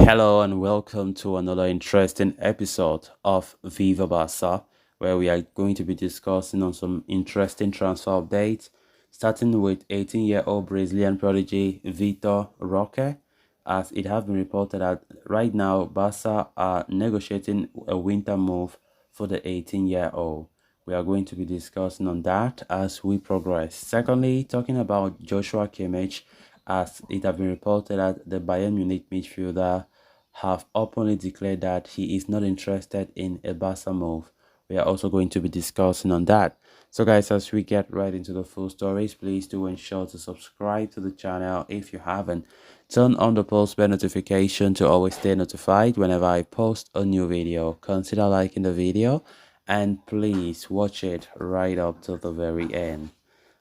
Hello and welcome to another interesting episode of Viva Barca, where we are going to be discussing on some interesting transfer updates, starting with 18-year-old Brazilian prodigy Vitor Roque, as it has been reported that right now Barca are negotiating a winter move for the 18-year-old. We are going to be discussing on that as we progress. Secondly, talking about Joshua Kimmich, as it has been reported that the Bayern Munich midfielder have openly declared that he is not interested in a Barca move. We are also going to be discussing on that. So guys, as we get right into the full stories, please do ensure to subscribe to the channel if you haven't. Turn on the post bell notification to always stay notified whenever I post a new video. Consider liking the video and please watch it right up to the very end.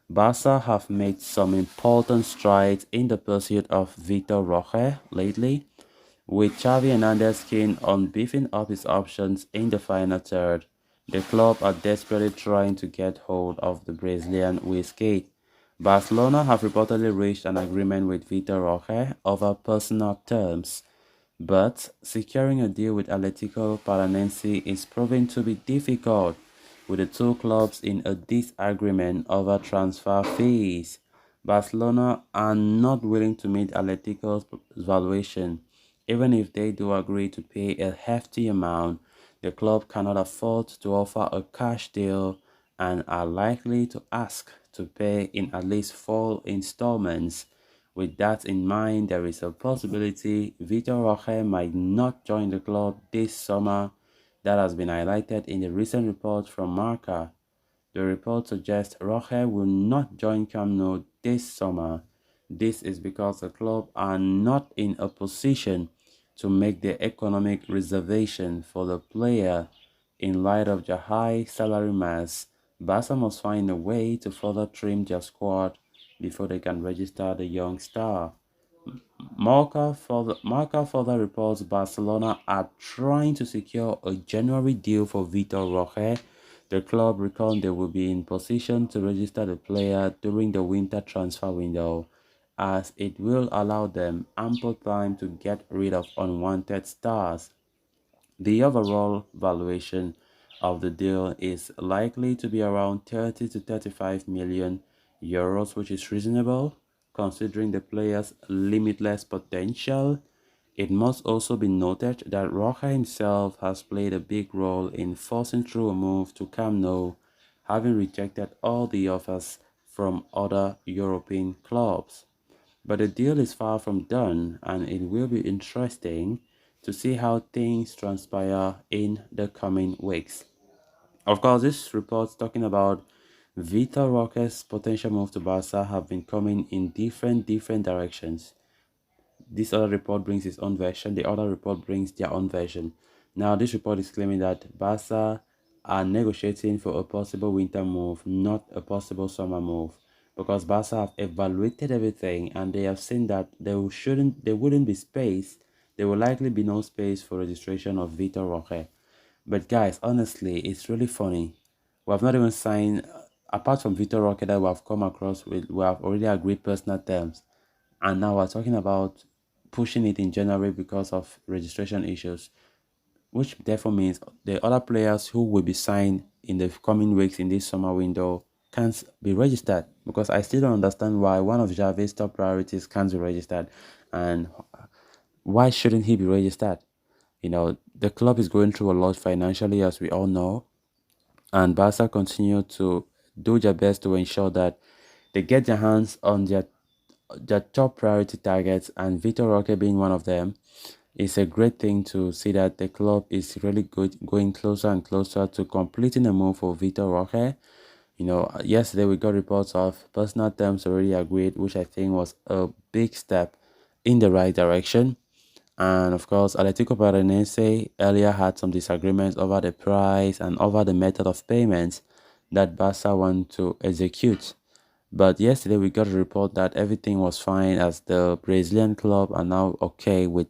Barca have made some important strides in the pursuit of Vitor Roque lately, with Xavi Hernandez keen on beefing up his options in the final third. The club are desperately trying to get hold of the Brazilian whiskey. Barcelona have reportedly reached an agreement with Vitor Roque over personal terms, but securing a deal with Atletico Paranaense is proving to be difficult, with the two clubs in a disagreement over transfer fees. Barcelona are not willing to meet Atletico's valuation. Even if they do agree to pay a hefty amount, the club cannot afford to offer a cash deal and are likely to ask to pay in at least 4 installments. With that in mind, there is a possibility Vitor Roque might not join the club this summer. That has been highlighted in the recent report from Marca. The report suggests Roque will not join Camp Nou this summer. This is because the club are not in a position to make the economic reservation for the player. In light of the high salary mass, Barca must find a way to further trim their squad before they can register the young star. Marca further reports Barcelona are trying to secure a January deal for Vitor Roque. The club reckoned they will be in position to register the player during the winter transfer window, as it will allow them ample time to get rid of unwanted stars. The overall valuation of the deal is likely to be around 30 to 35 million euros, which is reasonable considering the player's limitless potential. It must also be noted that Roque himself has played a big role in forcing through a move to Camp Nou, having rejected all the offers from other European clubs. But the deal is far from done, and it will be interesting to see how things transpire in the coming weeks. Of course, these reports talking about Vitor Roque's potential move to Barca have been coming in different directions. This other report brings its own version, the other report brings their own version. Now, this report is claiming that Barca are negotiating for a possible winter move, not a possible summer move, because Barca have evaluated everything and they have seen that there wouldn't be space. There will likely be no space for registration of Vitor Roque. But guys, honestly, it's really funny. We have not even signed, apart from Vitor Roque that we have come across with, we have already agreed personal terms. And now we're talking about pushing it in January because of registration issues, which therefore means the other players who will be signed in the coming weeks in this summer window can't be registered, because I still don't understand why one of Xavi'S top priorities can't be registered, and why shouldn't he be registered? The club is going through a lot financially, as we all know, and Barca continue to do their best to ensure that they get their hands on their top priority targets, and Vitor Roque being one of them. It's a great thing to see that the club is really good, going closer and closer to completing a move for Vitor Roque. Yesterday we got reports of personal terms already agreed, which I think was a big step in the right direction. And of course, Atletico Paranaense earlier had some disagreements over the price and over the method of payments that Barca want to execute. But yesterday we got a report that everything was fine, as the Brazilian club are now okay with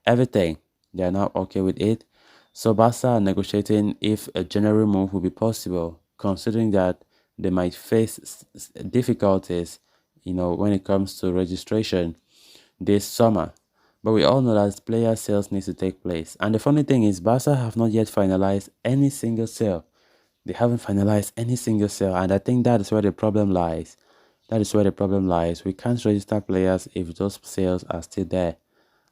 everything. They are now okay with it. So Barca are negotiating if a January move will be possible, considering that they might face difficulties, when it comes to registration this summer. But we all know that player sales needs to take place. And the funny thing is, Barca have not yet finalized any single sale. They haven't finalized any single sale, and I think that is where the problem lies. That is where the problem lies. We can't register players if those sales are still there.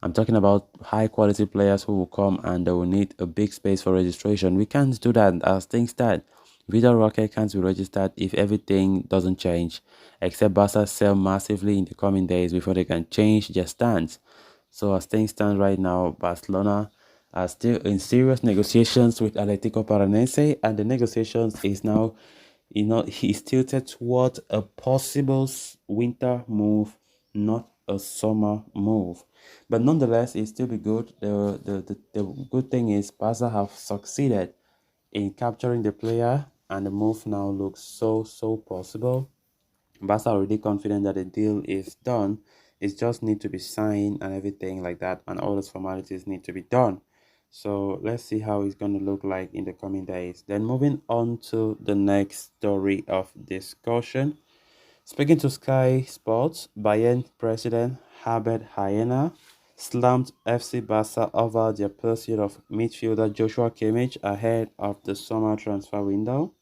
I'm talking about high quality players who will come and they will need a big space for registration. We can't do that as things stand. Vitor Roque can't be registered if everything doesn't change, except Barca sell massively in the coming days before they can change their stance. So as things stand right now, Barcelona are still in serious negotiations with Atletico Paranense, and the negotiations is now, he's tilted towards a possible winter move, not a summer move. But nonetheless, it still be good. The good thing is Barca have succeeded in capturing the player, and the move now looks so possible. Barca are already confident that the deal is done. It just need to be signed and everything like that, and all those formalities need to be done. So let's see how it's going to look like in the coming days. Then moving on to the next story of discussion. Speaking to Sky Sports, Bayern president Herbert Hyena slammed FC Barca over their pursuit of midfielder Joshua Kimmich ahead of the summer transfer window.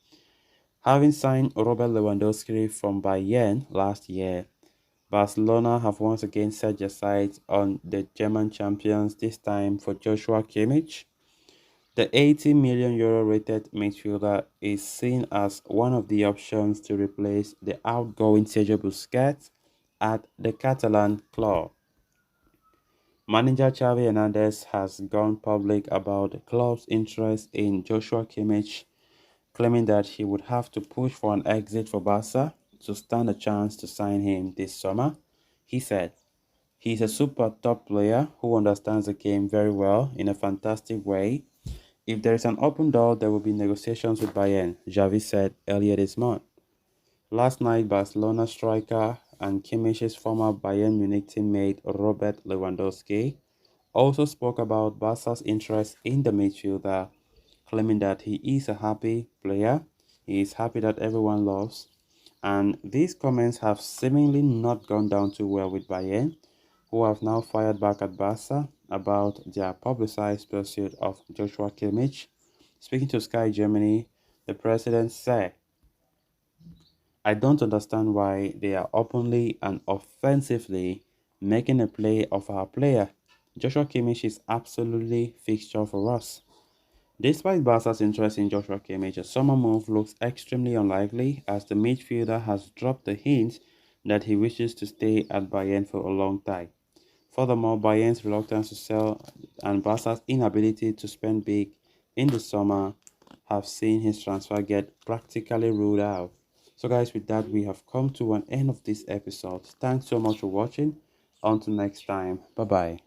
Having signed Robert Lewandowski from Bayern last year, Barcelona have once again set their sights on the German champions, this time for Joshua Kimmich. The 80 million euro rated midfielder is seen as one of the options to replace the outgoing Sergio Busquets at the Catalan club. Manager Xavi Hernandez has gone public about the club's interest in Joshua Kimmich, claiming that he would have to push for an exit for Barca to stand a chance to sign him this summer. He said, "He's a super top player who understands the game very well in a fantastic way. If there is an open door, there will be negotiations with Bayern," Xavi said earlier this month. Last night, Barcelona striker and Kimmich's former Bayern Munich teammate Robert Lewandowski also spoke about Barca's interest in the midfielder, claiming that he is a happy player, he is happy that everyone loves, and these comments have seemingly not gone down too well with Bayern, who have now fired back at Barca about their publicized pursuit of Joshua Kimmich. Speaking to Sky Germany, the president said, "I don't understand why they are openly and offensively making a play of our player. Joshua Kimmich is absolutely fixture for us." Despite Barca's interest in Joshua Kimmich, a summer move looks extremely unlikely as the midfielder has dropped the hint that he wishes to stay at Bayern for a long time. Furthermore, Bayern's reluctance to sell and Barca's inability to spend big in the summer have seen his transfer get practically ruled out. So guys, with that, we have come to an end of this episode. Thanks so much for watching. Until next time. Bye-bye.